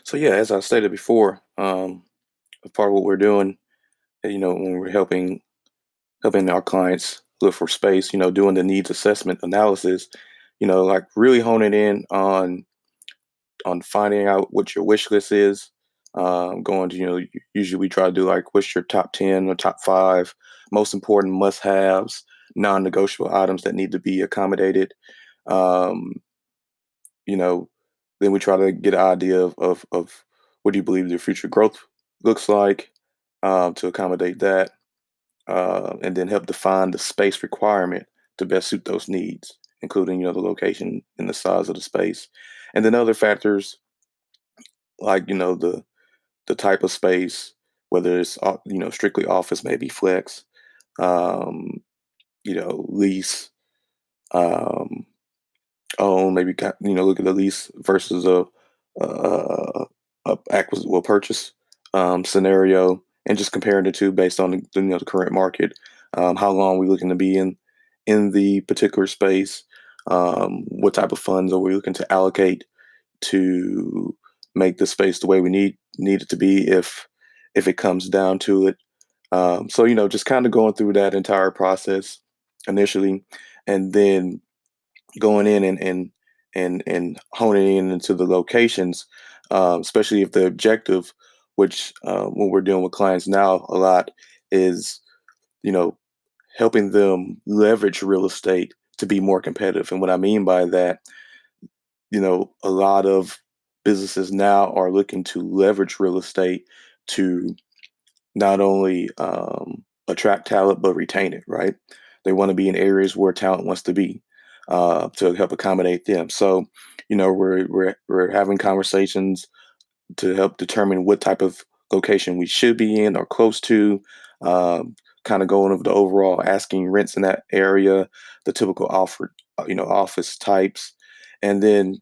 So yeah, as I stated before, a part of what we're doing, when we're helping our clients look for space, doing the needs assessment analysis, like really honing in on finding out what your wish list is. Going to, usually we try to do like what's your top 10 or top five most important must-haves, non-negotiable items that need to be accommodated. Um, you know, then we try to get an idea of what do you believe your future growth looks like, to accommodate that, and then help define the space requirement to best suit those needs, including the location and the size of the space, and then other factors like the type of space, whether it's strictly office, maybe flex, um, lease, um, own, maybe look at the lease versus a purchase scenario, and just comparing the two based on the current market. How long we looking to be in the particular space? What type of funds are we looking to allocate to make the space the way we need it to be if it comes down to it. So just kind of going through that entire process initially, and then going in and honing in into the locations, especially if the objective, which when we're dealing with clients now a lot, is you know helping them leverage real estate to be more competitive. And what I mean by that, a lot of businesses now are looking to leverage real estate to not only attract talent but retain it. Right? They want to be in areas where talent wants to be, to help accommodate them. So, we're having conversations to help determine what type of location we should be in or close to. Kind of going over the overall asking rents in that area, the typical office types, and then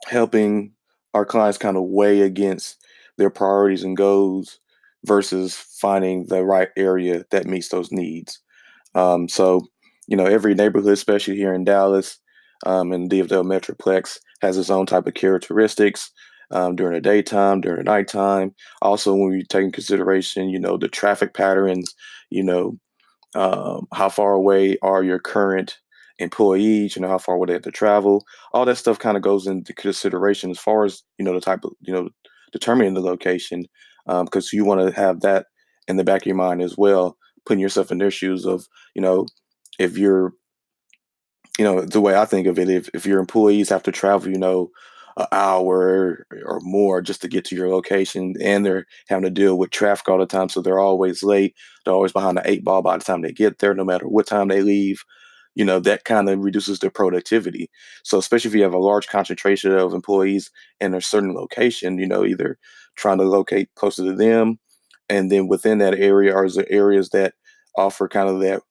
helping our clients kind of weigh against their priorities and goals versus finding the right area that meets those needs. So, every neighborhood, especially here in Dallas, and DFW Metroplex, has its own type of characteristics, during the daytime, during the nighttime. Also, when we take in consideration, the traffic patterns, you know, how far away are your current employees, how far would they have to travel? All that stuff kind of goes into consideration as far as, the type of, determining the location, because you want to have that in the back of your mind as well, putting yourself in their shoes of, if you're, the way I think of it, if your employees have to travel, an hour or more just to get to your location, and they're having to deal with traffic all the time, so they're always late, they're always behind the eight ball by the time they get there, no matter what time they leave. That kind of reduces their productivity. So especially if you have a large concentration of employees in a certain location, either trying to locate closer to them, and then within that area are the areas that offer kind of that,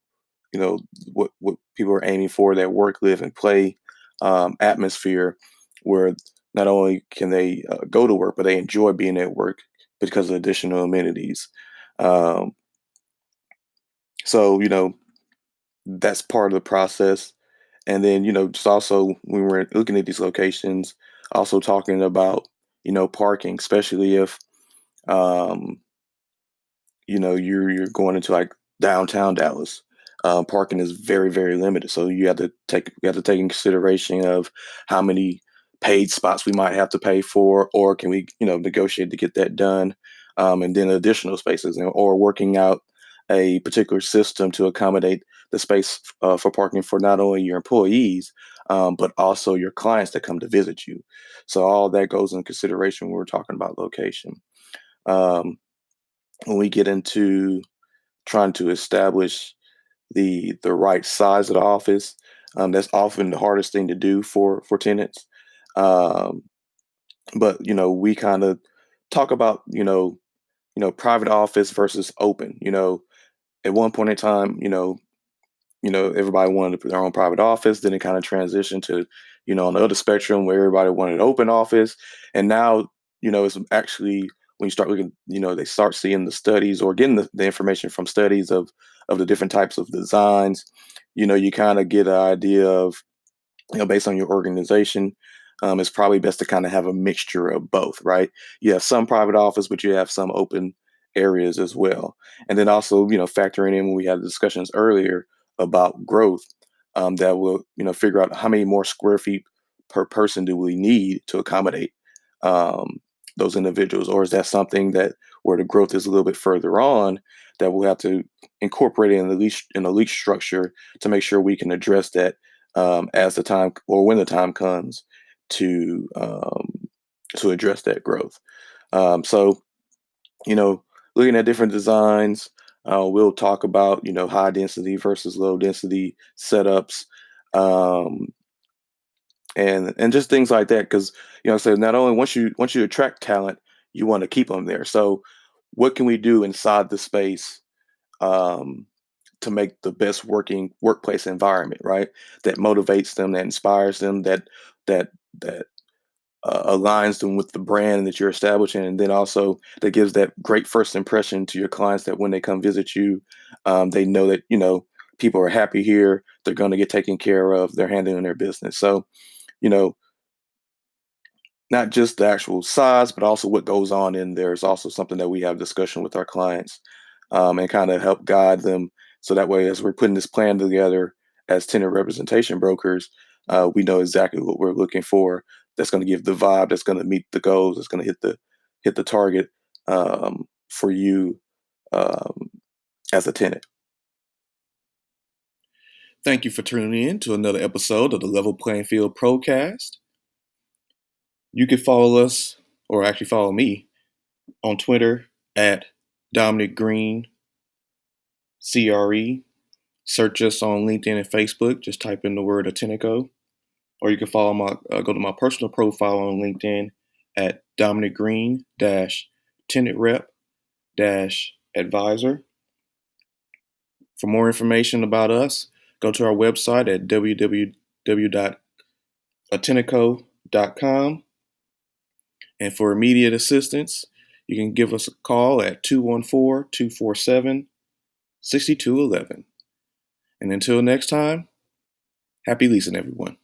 you know, what people are aiming for, that work, live, and play atmosphere, where not only can they go to work, but they enjoy being at work because of additional amenities. Um, so that's part of the process. And then just also when we're looking at these locations, also talking about parking, especially if um, you're going into like downtown Dallas. Parking is very, very limited, so you have to take in consideration of how many paid spots we might have to pay for, or can we negotiate to get that done, and then additional spaces, or working out a particular system to accommodate the space for parking for not only your employees, but also your clients that come to visit you. So all that goes in consideration when we're talking about location. Um, when we get into trying to establish the right size of the office, that's often the hardest thing to do for tenants. Um, but we kind of talk about private office versus open. At one point in time, everybody wanted their own private office. Then it kind of transitioned to on the other spectrum where everybody wanted an open office, and now it's actually when you start looking, they start seeing the studies or getting the information from studies of the different types of designs. You kind of get an idea of based on your organization, it's probably best to kind of have a mixture of both, right? You have some private office, but you have some open areas as well. And then also, factoring in when we had the discussions earlier about growth, that will, figure out how many more square feet per person do we need to accommodate um, those individuals, or is that something that where the growth is a little bit further on that we'll have to incorporate in the lease structure to make sure we can address that as the time or when the time comes to address that growth. So you know, looking at different designs, we'll talk about high density versus low density setups. Um, and just things like that because so not only once you attract talent you want to keep them there, so what can we do inside the space um, to make the best working workplace environment, right, that motivates them, that inspires them, that aligns them with the brand that you're establishing, and then also that gives that great first impression to your clients that when they come visit you, they know that people are happy here, they're going to get taken care of, they're handling their business. So you know not just the actual size, but also what goes on in there is also something that we have discussion with our clients, and kind of help guide them. So that way, as we're putting this plan together as tenant representation brokers, we know exactly what we're looking for. That's going to give the vibe. That's going to meet the goals. That's going to hit the target for you um, as a tenant. Thank you for tuning in to another episode of the Level Playing Field ProCast. You can follow us, or actually follow me, on Twitter at Dominic Green CRE. Search us on LinkedIn and Facebook. Just type in the word ATENANTco. Or you can follow go to my personal profile on LinkedIn at Dominic Green Tenant Rep Advisor. For more information about us, go to our website at www.ATENANTco.com. And for immediate assistance, you can give us a call at 214-247-6211. And until next time, happy leasing, everyone.